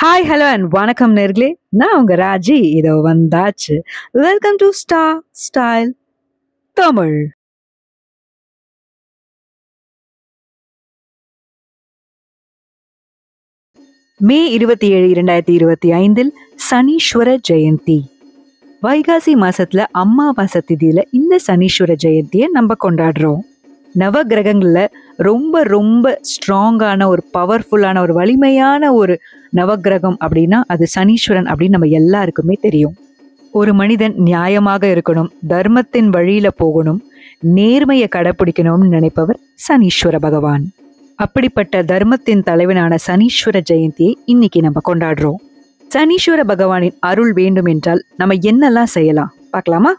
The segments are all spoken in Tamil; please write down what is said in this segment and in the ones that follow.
ஹாய் ஹலோ அண்ட் வணக்கம் நேர்களே. நான் உங்க ராஜி. இதோ வந்தாச்சு. Welcome to star style Tamil. May 27, 2025 Saneeswara Jayanthi. வைகாசி மாசத்துல அமாவாசை திதியில இந்த சனீஸ்வர ஜெயந்தியை நம்ம கொண்டாடுறோம். நவ கிரகங்கள்ல ரொம்ப ரொம்ப ஸ்ட்ராங்கான ஒரு பவர்ஃபுல்லான ஒரு வலிமையான ஒரு நவகிரகம் அப்படின்னா அது சனீஸ்வரன் அப்படின்னு நம்ம எல்லாருக்குமே தெரியும். ஒரு மனிதன் நியாயமாக இருக்கணும், தர்மத்தின் வழியில போகணும், நேர்மையை கடைப்பிடிக்கணும்னு நினைப்பவர் சனீஸ்வர பகவான். அப்படிப்பட்ட தர்மத்தின் தலைவனான சனீஸ்வர ஜெயந்தியை இன்னைக்கு நம்ம கொண்டாடுறோம். சனீஸ்வர பகவானின் அருள் வேண்டும் என்றால் நம்ம என்னெல்லாம் செய்யலாம் பார்க்கலாமா?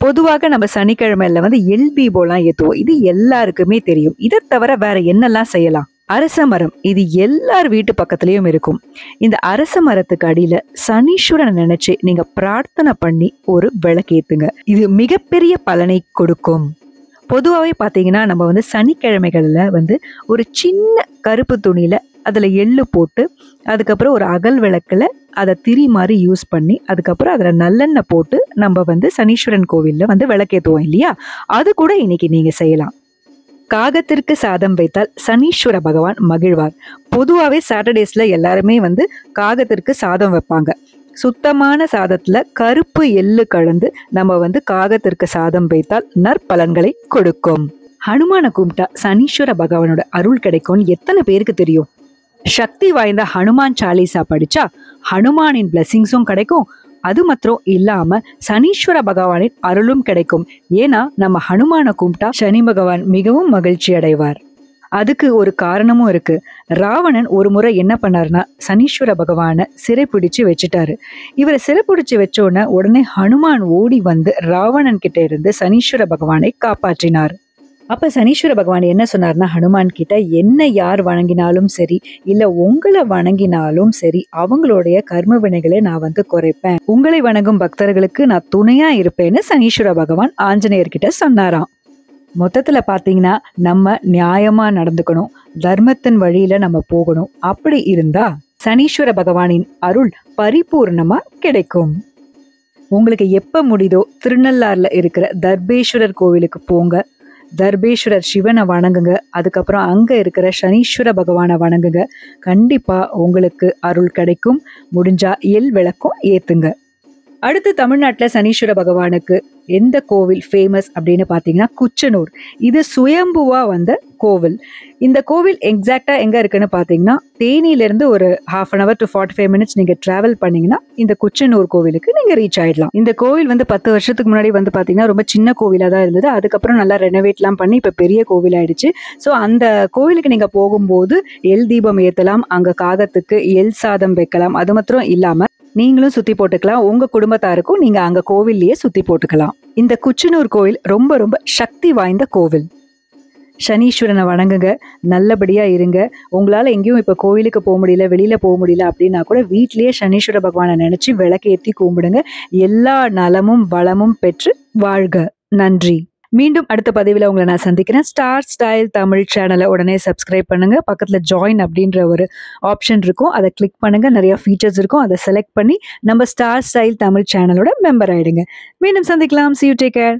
பொதுவாக நம்ம சனிக்கிழமையில எல் தீபம்லாம் ஏத்துவோம். இது எல்லாருக்குமே தெரியும். இதை தவிர வேற என்னெல்லாம் செய்யலாம்? அரச மரம், இது எல்லார் வீட்டு பக்கத்துலயும் இருக்கும். இந்த அரச மரத்துக்கு அடியில சனீஸ்வரனை நினைச்சு நீங்க பிரார்த்தனை பண்ணி ஒரு விளக்கேத்துங்க. இது மிகப்பெரிய பலனை கொடுக்கும். பொதுவாகவே பார்த்தீங்கன்னா நம்ம சனிக்கிழமைகளில் ஒரு சின்ன கருப்பு துணியில் அதில் எள்ளு போட்டு அதுக்கப்புறம் ஒரு அகல் விளக்கில் அதை திரி மாதிரி யூஸ் பண்ணி அதுக்கப்புறம் அதில் நல்லெண்ணெய் போட்டு நம்ம சனீஸ்வரன் கோவிலில் விளக்கேற்றுவோம் இல்லையா? அது கூட இன்னைக்கு நீங்கள் செய்யலாம். காகத்திற்கு சாதம் வைத்தால் சனீஸ்வர பகவான் மகிழ்வார். பொதுவாகவே சாட்டர்டேஸில் எல்லாருமே காகத்திற்கு சாதம் வைப்பாங்க. சுத்தமான சாதத்துல கருப்பு எள்ளு கலந்து நம்ம காகத்திற்கு சாதம் வைத்தால் நற்பலன்களை கொடுக்கும். ஹனுமானை கும்பிட்டா சனீஸ்வர பகவானோட அருள் கிடைக்கும்னு எத்தனை பேருக்கு தெரியும்? சக்தி வாய்ந்த ஹனுமான் சாலிசா படிச்சா ஹனுமானின் பிளெஸிங்ஸும் கிடைக்கும். அது மாத்திரம் இல்லாம சனீஸ்வர பகவானின் அருளும் கிடைக்கும். ஏன்னா நம்ம ஹனுமானை கும்பிட்டா சனி பகவான் மிகவும் மகிழ்ச்சி அடைவார். அதுக்கு ஒரு காரணமும் இருக்கு. ராவணன் ஒரு முறை என்ன பண்ணாருன்னா சனீஸ்வர பகவானை சிறைப்பிடிச்சு வச்சுட்டாரு. இவரை சிறைப்பிடிச்சு வச்சோடனே உடனே ஹனுமான் ஓடி வந்து ராவணன் கிட்ட இருந்து சனீஸ்வர பகவானை காப்பாற்றினார். அப்ப சனீஸ்வர பகவான் என்ன சொன்னார்னா ஹனுமான் கிட்ட, என்ன யார் வணங்கினாலும் சரி இல்ல உங்களை வணங்கினாலும் சரி அவங்களுடைய கர்ம வினைகளை நான் குறைப்பேன். உங்களை வணங்கும் பக்தர்களுக்கு நான் துணையா இருப்பேன்னு சனீஸ்வர பகவான் ஆஞ்சநேயர்கிட்ட சொன்னாராம். மொத்தத்துல பாத்தீங்கன்னா நம்ம நியாயமா நடந்துக்கணும், தர்மத்தின் வழியில நம்ம போகணும். அப்படி இருந்தா சனீஸ்வர பகவானின் அருள் பரிபூர்ணமா கிடைக்கும். உங்களுக்கு எப்ப முடியுதோ திருநள்ளாறுல இருக்கிற தர்பேஸ்வரர் கோவிலுக்கு போங்க. தர்பேஸ்வரர் சிவனை வணங்குங்க. அதுக்கப்புறம் அங்க இருக்கிற சனீஸ்வர பகவானை வணங்குங்க. கண்டிப்பா உங்களுக்கு அருள் கிடைக்கும். முடிஞ்சா எல் விளக்கும் ஏத்துங்க. அடுத்து தமிழ்நாட்டில் சனீஸ்வர பகவானுக்கு எந்த கோவில் ஃபேமஸ் அப்படின்னு பார்த்தீங்கன்னா குச்சனூர். இது சுயம்புவா வந்த கோவில். இந்த கோவில் எக்ஸாக்டா எங்க இருக்குன்னு பார்த்தீங்கன்னா தேனியிலிருந்து ஒரு 1/2 hour to 45 minutes நீங்க டிராவல் பண்ணீங்கன்னா இந்த குச்சனூர் கோவிலுக்கு நீங்க ரீச் ஆயிடலாம். இந்த கோவில் 10 வருஷத்துக்கு முன்னாடி பார்த்தீங்கன்னா ரொம்ப சின்ன கோவிலா தான் இருந்தது. அதுக்கப்புறம் நல்லா ரெனோவேட்லாம் பண்ணி இப்ப பெரிய கோவில் ஆயிடுச்சு. ஸோ அந்த கோவிலுக்கு நீங்க போகும்போது எல் தீபம் ஏத்தலாம், அங்க காகத்துக்கு எல் சாதம் வைக்கலாம். அது மாத்திரம் இல்லாம நீங்களும் சுத்தி போட்டுக்கலாம். உங்க குடும்பத்தாருக்கும் நீங்க அங்க கோவில்லயே சுத்தி போட்டுக்கலாம். இந்த குச்சனூர் கோவில் ரொம்ப ரொம்ப சக்தி வாய்ந்த கோவில். சனீஸ்வரனை வணங்குங்க, நல்லபடியா இருங்க. உங்களால எங்கேயும் இப்ப கோவிலுக்கு போக முடியல, வெளியில போக முடியல அப்படின்னா கூட வீட்லயே சனீஸ்வர பகவானை நினைச்சு விளக்கேற்றி கும்பிடுங்க. எல்லா நலமும் வளமும் பெற்று வாழ்க. நன்றி. மீண்டும் அடுத்த பதிவில் உங்களை நான் சந்திக்கிறேன். ஸ்டார் ஸ்டைல் தமிழ் சேனலை உடனே சப்ஸ்கிரைப் பண்ணுங்க. பக்கத்துல ஜாயின் அப்படின்ற ஒரு ஆப்ஷன் இருக்கும், அதை கிளிக் பண்ணுங்க. நிறைய ஃபீச்சர்ஸ் இருக்கும், அதை செலக்ட் பண்ணி நம்ம ஸ்டார் ஸ்டைல் தமிழ் சேனலோட மெம்பர் ஆயிடுங்க. மீண்டும் சந்திக்கலாம். See you, take care.